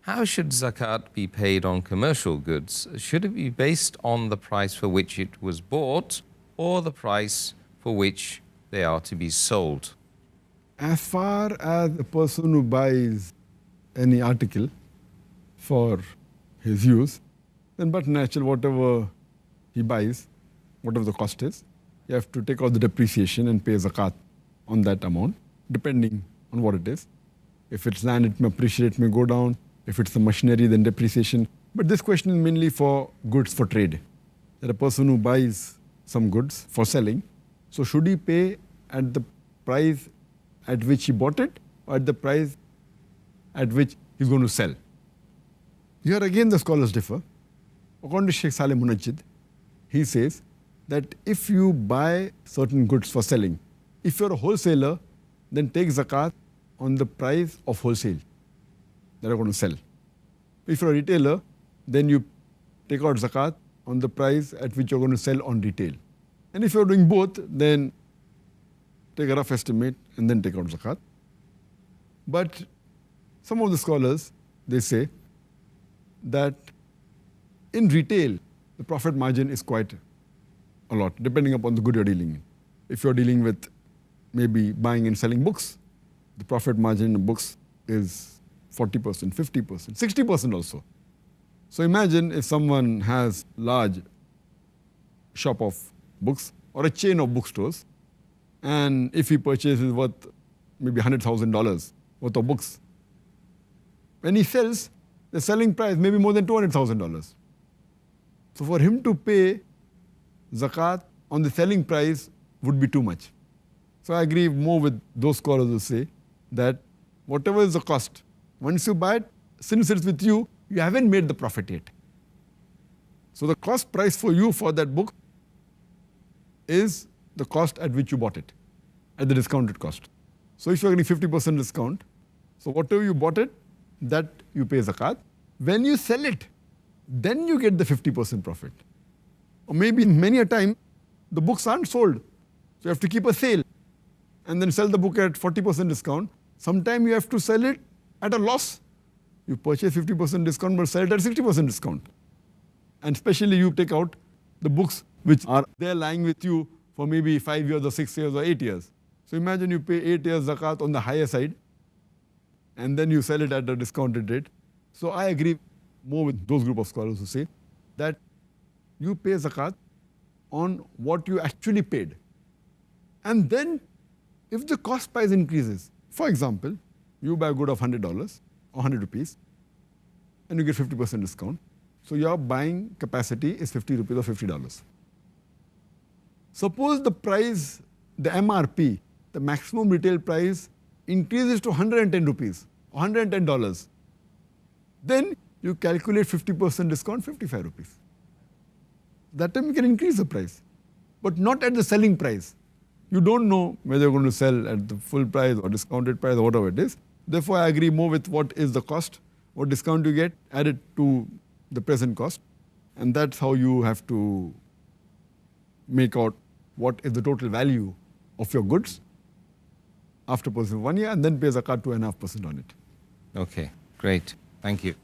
how should zakat be paid on commercial goods? Should it be based on the price for which it was bought or the price for which they are to be sold? As far as the person who buys any article for his use, then but natural, whatever he buys, whatever the cost is, you have to take out the depreciation and pay zakat on that amount, depending on what it is. If it's land, it may appreciate, it may go down. If it's the machinery, then depreciation. But this question is mainly for goods for trade. That a person who buys some goods for selling, so should he pay at the price at which he bought it or at the price at which he's going to sell? Here again the scholars differ. According to Sheikh Saleh Munajjid, he says that if you buy certain goods for selling, if you're a wholesaler, then take zakat on the price of wholesale that you're going to sell. If you're a retailer, then you take out zakat on the price at which you're going to sell on retail. And if you're doing both, then take a rough estimate and then take out zakat. But some of the scholars, they say that in retail, the profit margin is quite a lot, depending upon the good you're dealing in. If you're dealing with maybe buying and selling books, the profit margin in books is 40%, 50%, 60% also. So imagine if someone has large shop of books or a chain of bookstores, and if he purchases worth maybe $100,000 worth of books, when he sells, the selling price may be more than $200,000. So for him to pay zakat on the selling price would be too much. So I agree more with those scholars who say that whatever is the cost, once you buy it, since it's with you, you haven't made the profit yet. So the cost price for you for that book is the cost at which you bought it, at the discounted cost. So if you're getting 50% discount, so whatever you bought it, that you pay zakat. When you sell it, then you get the 50% profit. Or maybe many a time, the books aren't sold. So you have to keep a sale and then sell the book at 40% discount. Sometime you have to sell it at a loss. You purchase 50% discount but sell it at 60% discount. And especially you take out the books which are there lying with you for maybe 5 years or 6 years or 8 years. So imagine you pay 8 years zakat on the higher side and then you sell it at a discounted rate. So I agree more with those group of scholars who say that you pay zakat on what you actually paid. And then if the cost price increases, for example, you buy a good of $100 or 100 rupees and you get 50% discount. So your buying capacity is 50 rupees or $50. Suppose the price, the MRP, the maximum retail price increases to 110 rupees or $110. Then you calculate 50% discount, 55 rupees. That time you can increase the price, but not at the selling price. You don't know whether you're going to sell at the full price or discounted price or whatever it is. Therefore, I agree more with what is the cost, what discount you get, add it to the present cost. And that's how you have to make out what is the total value of your goods after purchasing 1 year and then pay zakat 2.5% on it. Okay, great. Thank you.